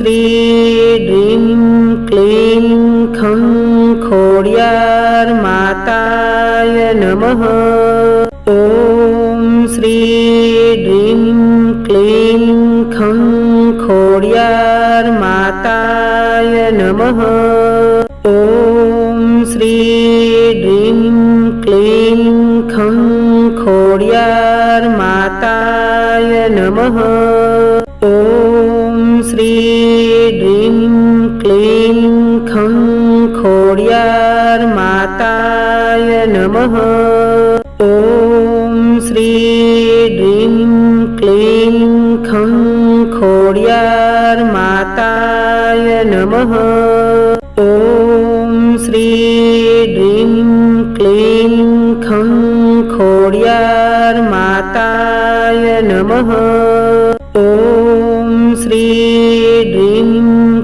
श्री ह्रीं क्लीं खं खोडियार माताय नमः। ॐ श्री ह्रीं क्लीं खं खोडियार माताय नमः। ॐ श्री ह्रीं क्लीं खं खोडियार माताय नमः। ॐ श्री ह्रीं क्लीं खं खोडियार माताय नमः। ॐ श्री ह्रीं क्लीं खं खोडियार माताय नमः। ॐ श्री ह्रीं क्लीं खं खोडियार माताय नमः। ॐ श्री ह्रीं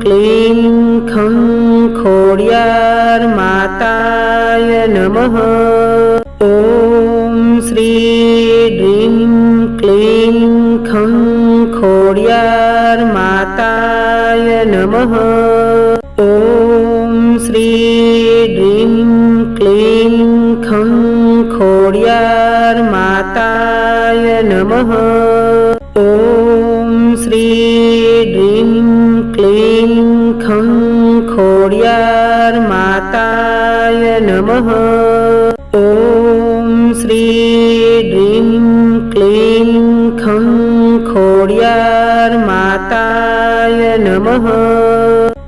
क्लीं खं खोडियार माताय नमः। ॐ श्री ह्रीं क्लीं खं खोडियार माताय नमः। ॐ श्री ह्रीं क्लीं खं खोडियार माताय नमः। ॐ श्री ह्रीं क्लीं खं खोडियार माताय नमः। ॐ श्री ह्रीं क्लीं खं खोडियार माताय नमः।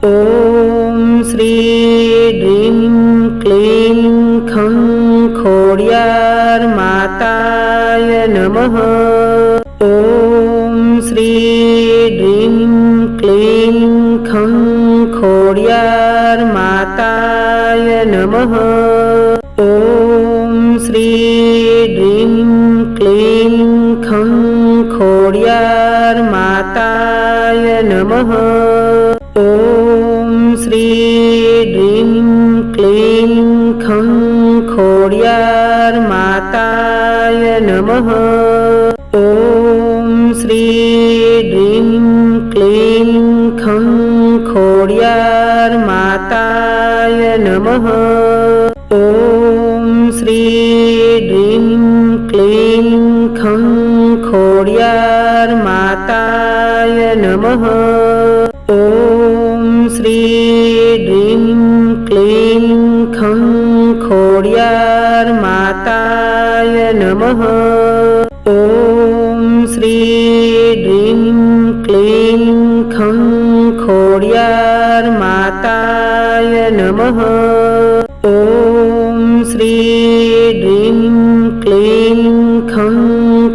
ॐ श्री ह्रीं क्लीं खं खोडियार माताय नमः। ॐ श्री ह्रीं क्लीं खं खोडियार माताय नमः। ॐ श्री ह्रीं क्लीं खं खोडियार माताय नमः। ॐ श्री ह्रीं क्लीं खं खोडियार माताय नमः। ॐ श्री ह्रीं क्लीं खं खोडियार माताय नमः। ॐ श्री ह्रीं क्लीं खं खोडियार माताय नमः। ॐ श्री ह्रीं क्लीं खं खोडियार माताय नमः। ॐ श्री ह्रीं क्लीं खं खोडियार माताय नमः। ॐ श्री ह्रीं क्लीं खं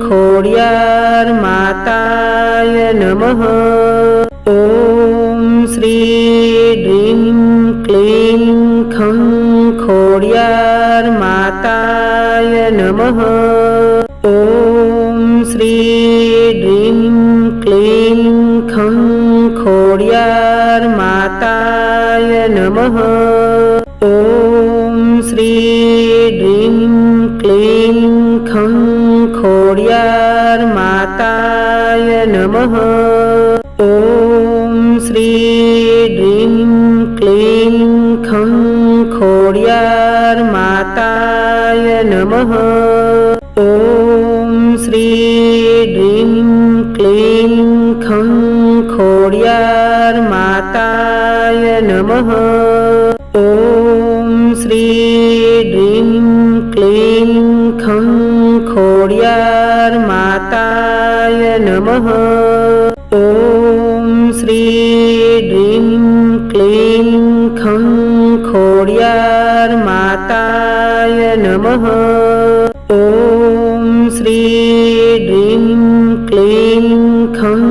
खोडियार माताय नमः। ॐ श्री ह्रीं क्लीं खं खोडियार माताय नमः। ॐ श्री ह्रीं क्लीं खं खोडियार माताय नमः। ॐ श्री ह्रीं क्लीं खं खोडियार माताय नमः। ॐ श्री ह्रीं क्लीं खं खोडियार माताय नमः। ॐ श्री ह्रीं क्लीं खं खोडियार माताय नमः। ॐ श्री ह्रीं क्लीं खं खोडियार माताय नमः। ॐ श्री ह्रीं क्लीं खं खोडियार माताय नमः। ॐ श्री ह्रीं क्लीं खं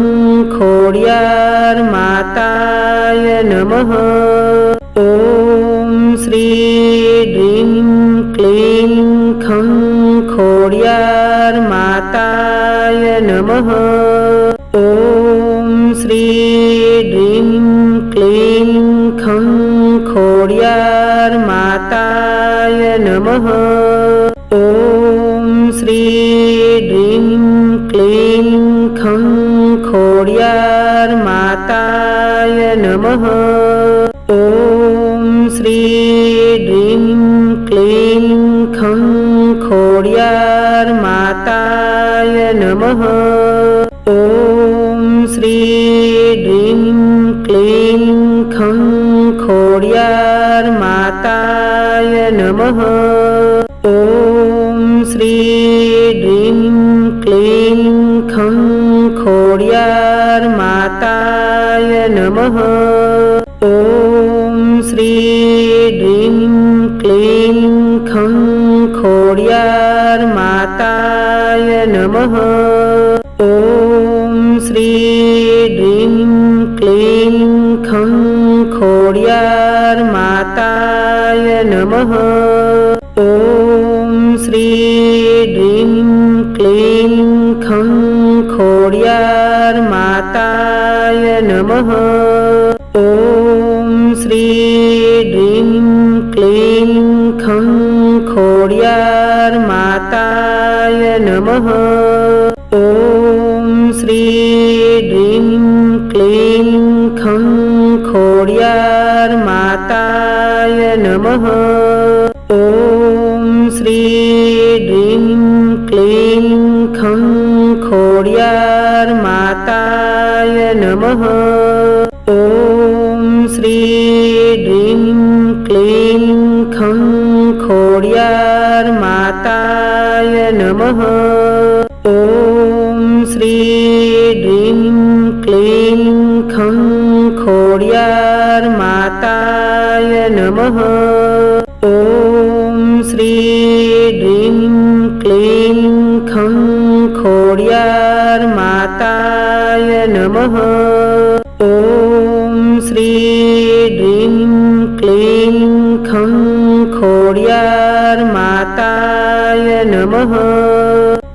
खोडियार माताय नमः। ॐ श्री ह्रीं क्लीं खं खोडियार माताय नमः। ॐ श्री ह्रीं क्लीं खं खोडियार माताय नमः। ॐ श्री ह्रीं क्लीं खं खोडियार माताय नमः। ॐ श्री ह्रीं क्लीं खं खोड्यार माताय नमः। ॐ श्री ह्रीं क्लीं खं खोड्यार माताय नमः। ॐ श्री ह्रीं क्लीं खं खोड्यार माताय नमः। ॐ श्री ह्रीं क्लीं खं खोड्यार माताय नमः। ॐ श्री ह्रीं क्लीं खं खोड्यार माताय नमः। ॐ श्री ह्रीं क्लीं खं खोड्यार माताय नमः। ॐ श्री ह्रीं क्लीं खं खोड्यार माताय नमः। ॐ श्री ह्रीं क्लीं खं खोड्यार माताय नमः। ॐ श्री ह्रीं क्लीं खं खोड्यार माताय नमः। ॐ श्री ह्रीं क्लीं खं खोड्यार माताय नमः। ॐ श्री ह्रीं क्लीं खं खोड्यार माताय नमः। ॐ श्री ह्रीं क्लीं खं खोड्यार माताय नमः। ॐ श्री ह्रीं क्लीं खं खोड्यार माताय नमः।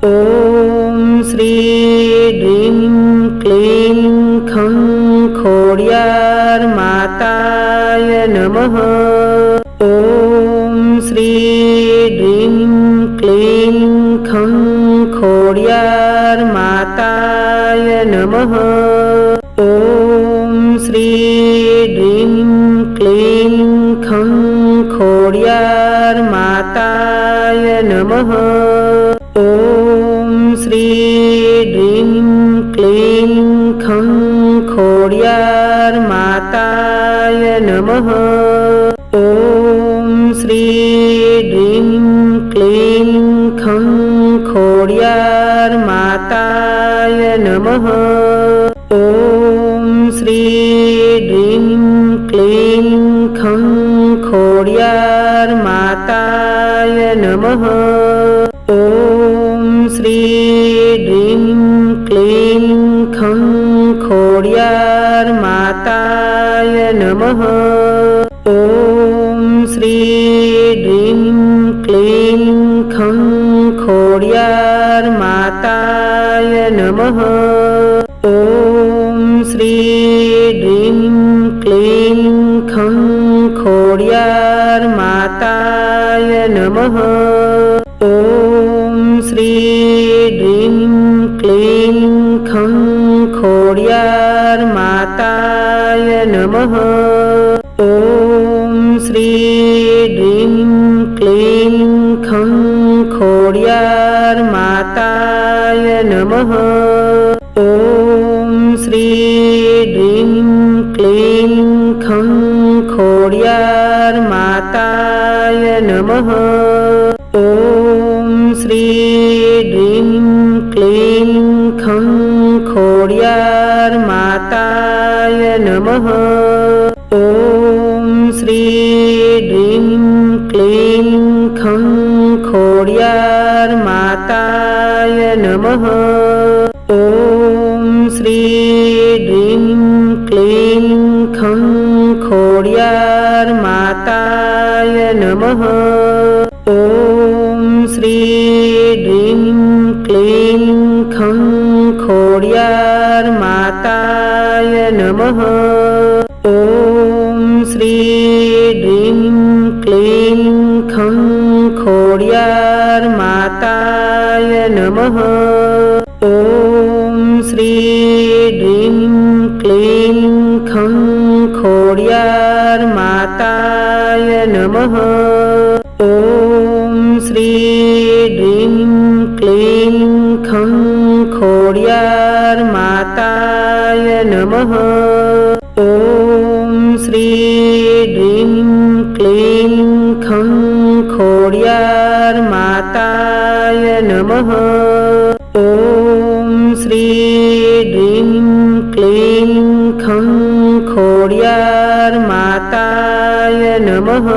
ॐ श्री ह्रीं क्लीं खं खोड्यार माताय नमः। ॐ श्री ह्रीं क्लीं खं खोड्यार माताय नमः। ॐ श्री ह्रीं क्लीं खं खोड्यार माताय नमः। ॐ श्री ह्रीं क्लीं खं खोड्यार माताय नमः। ॐ श्री ह्रीं क्लीं खं खोड्यार माताय नमः। ॐ श्री ह्रीं क्लीं खं खोड्यार माताय नमः। ॐ श्री ह्रीं क्लीं खं खोड्यार माताय नमः। ॐ श्री ह्रीं क्लीं खं खोड्यार माताय नमः। ॐ श्री ह्रीं क्लीं खं खोड्यार माताय नमः। ॐ श्री ह्रीं क्लीं खं खोड्यार माताय नमः। ॐ श्री ह्रीं क्लीं खं खोड्यार माताय नमः। ॐ श्री ह्रीं क्लीं खं खोड्यार माताय नमः। ॐ श्री ह्रीं क्लीं खं खोड्यार माताय नमः। ॐ श्री ह्रीं क्लीं खं खोड्यार माताय नमः। ॐ श्री ह्रीं क्लीं खं खोड्यार माताय नमः। ॐ श्री ह्रीं क्लीं खं खोड्यार माताय नमः। ॐ श्री ह्रीं क्लीं खं खोड्यार माताय नमः। ॐ श्री ह्रीं क्लीं खं नमः। ॐ श्री ह्रीं क्लीं खं खोड्यार्माताय नमः। ॐ श्री ह्रीं क्लीं खं खोड्यार्माताय नमः। ॐ श्री ह्रीं क्लीं खं खोड्यार्माताय नमः।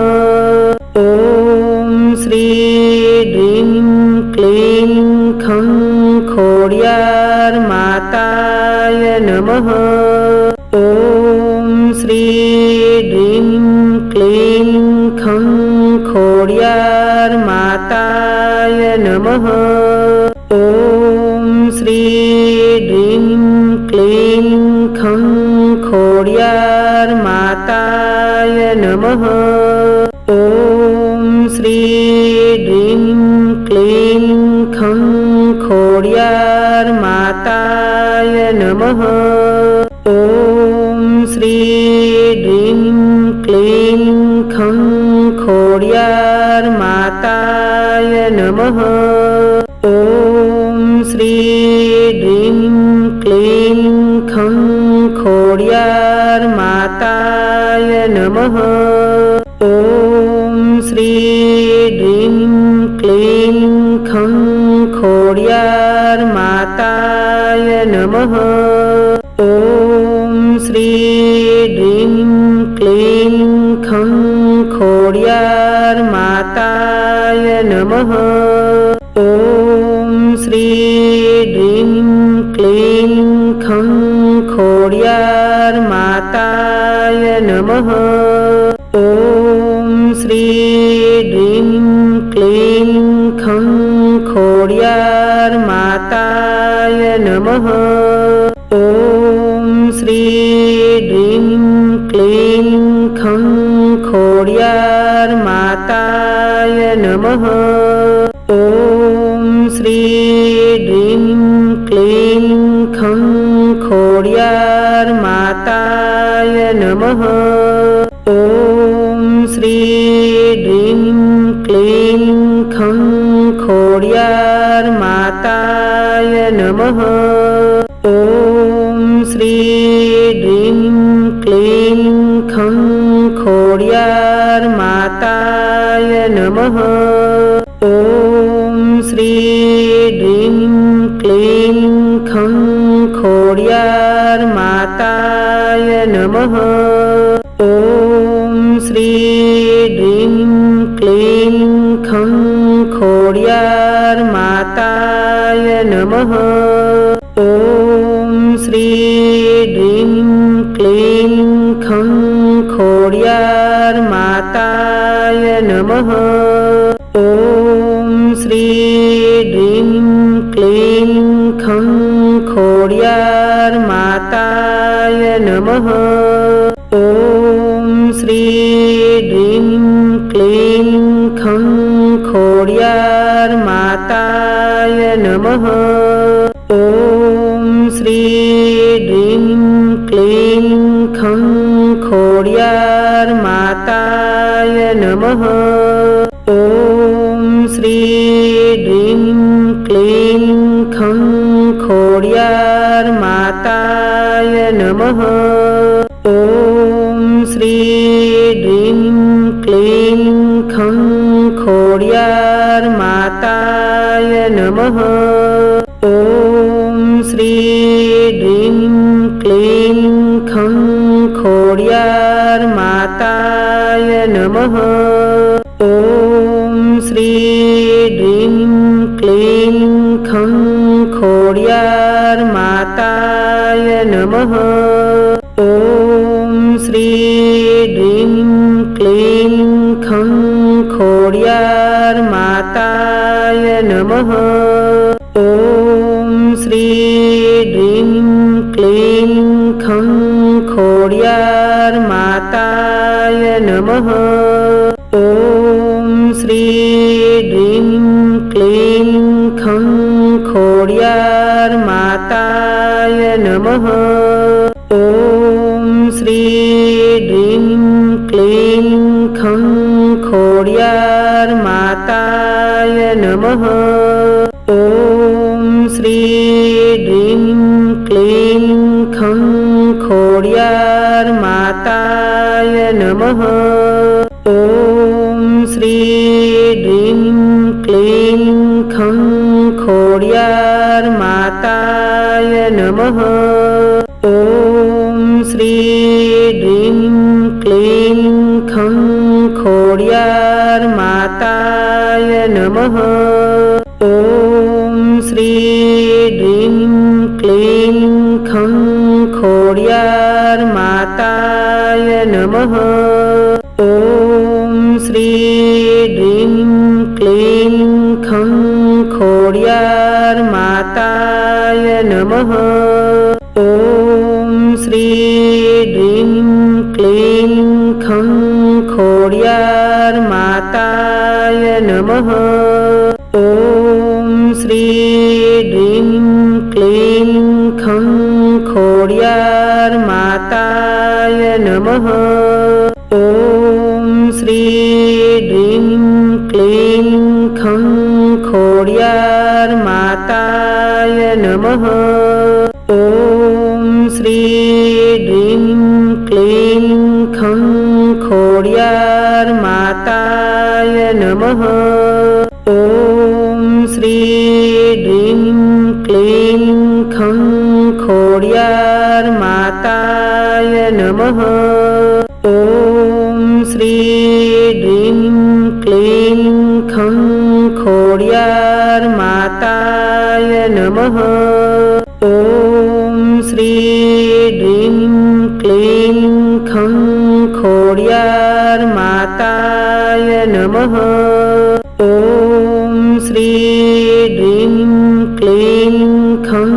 ॐ श्री ह्रीं क्लीं खं खोड्यार्माताय नमः। ॐ श्री ह्रीं क्लीं खं खोड्यार्माताय नमः। ॐ श्री ह्रीं क्लीं खं खोड्यार्माताय नमः। ॐ श्री ह्रीं क्लीं खं खोड्यार्माताय नमः। ॐ श्री ह्रीं क्लीं खं खोड्यार्माताय नमः। ॐ श्री ह्रीं क्लीं खं खोड्यार्माताय नमः। ॐ श्री ह्रीं क्लीं खं खोड्यार्माताय नमः। ॐ श्री ह्रीं क्लीं खं खोड्यार्माताय नमः। ॐ श्री ह्रीं क्लीं खं खोड्यार्माताय नमः। ॐ श्री ह्रीं क्लीं खं खोड्यार्माताय नमः। ॐ श्री ह्रीं क्लीं खं खोड्यार्माताय नमः। ॐ श्री ह्रीं क्लीं खं खोड्यार्माताय नमः। ॐ श्री ह्रीं क्लीं खं खोड्यार्माताय नमः। ॐ श्री ह्रीं क्लीं खं खोड्यार्माताय नमः। ॐ श्री ह्रीं क्लीं खं खोड्यार्माताय नमः। ॐ श्री ह्रीं क्लीं खं खोड्यार्माताय नमः। ॐ श्री ह्रीं क्लीं खं खोड्यार्माताय नमः। ॐ श्री ह्रीं क्लीं खं खोड्यार्माताय नमः। ॐ श्री ह्रीं क्लीं खं खोड्यार्माताय नमः। ॐ श्री ह्रीं क्लीं खं खोड्यार्माताय नमः। ॐ श्री ह्रीं क्लीं खं खोड्यार्माताय नमः। ॐ श्री ह्रीं क्लीं खं खोड्यार्माताय नमः। ॐ श्री ह्रीं क्लीं खं खोड्यार्माताय नमः। ॐ श्री ह्रीं क्लीं खं खोड्यार्माताय नमः। ॐ श्री ह्रीं क्लीं खं खोड्यार्माताय नमः। ॐ श्री ह्रीं क्लीं खं खोड्यार्माताय नमः। ॐ श्री ह्रीं क्लीं खं खोड्यार्माताय नमः। ॐ श्री ह्रीं क्लीं खं નમઃ. ઓમ શ્રી ડ્રીમ ક્લીમ ખં ખોડિયાર માતાય નમઃ. ઓમ શ્રી ડ્રીમ ક્લીમ ખં ખોડિયાર માતાય નમઃ. ઓમ શ્રી ડ્રીમ ક્લીમ ખં ખોડિયાર માતાય નમઃ. ઓમ શ્રી ડ્રીમ ક્લીમ ખં ખોડિયાર માતાય નમઃ. ઓમ શ્રી ડ્રીમ ક્લીમ ખં ખોડિયાર માતાય નમઃ. ઓમ શ્રી ડ્રીમ ક્લીમ ખં ખોડિયાર માતાય નમઃ. ઓમ શ્રી ડ્રીમ ક્લીમ ખં ખોડિયાર માતાય નમઃ. ઓમ શ્રી ડ્રીમ ક્લીમ ખં ખોડિયાર માતાય નમઃ. ઓમ શ્રી ડ્રીમ ક્લીમ ખં ખોડિયાર માતાય નમઃ. ઓમ શ્રી ડ્રીમ ક્લીમ ખં ખોડિયાર માતાય નમઃ. ઓમ શ્રી ડ્રીમ ક્લીમ ખં ખોડિયાર માતાય નમઃ. ઓમ શ્રી ડ્રીમ ક્લીમ ખં ખોડિયાર માતાય નમઃ. ઓમ શ્રી ડ્રીમ ક્લીમ ખં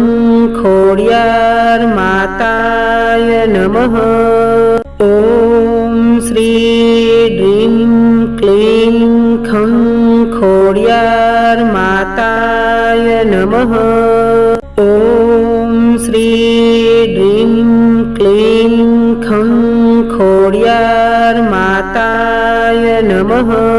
ખોડિયાર માતાય નમઃ. ઓમ શ્રી ડ્રીમ ક્લીમ ખં ખોડિયાર માતાય નમઃ. ઓમ શ્રી ડ્રીમ ક્લીમ ખં ખોડિયાર માતાય નમઃ.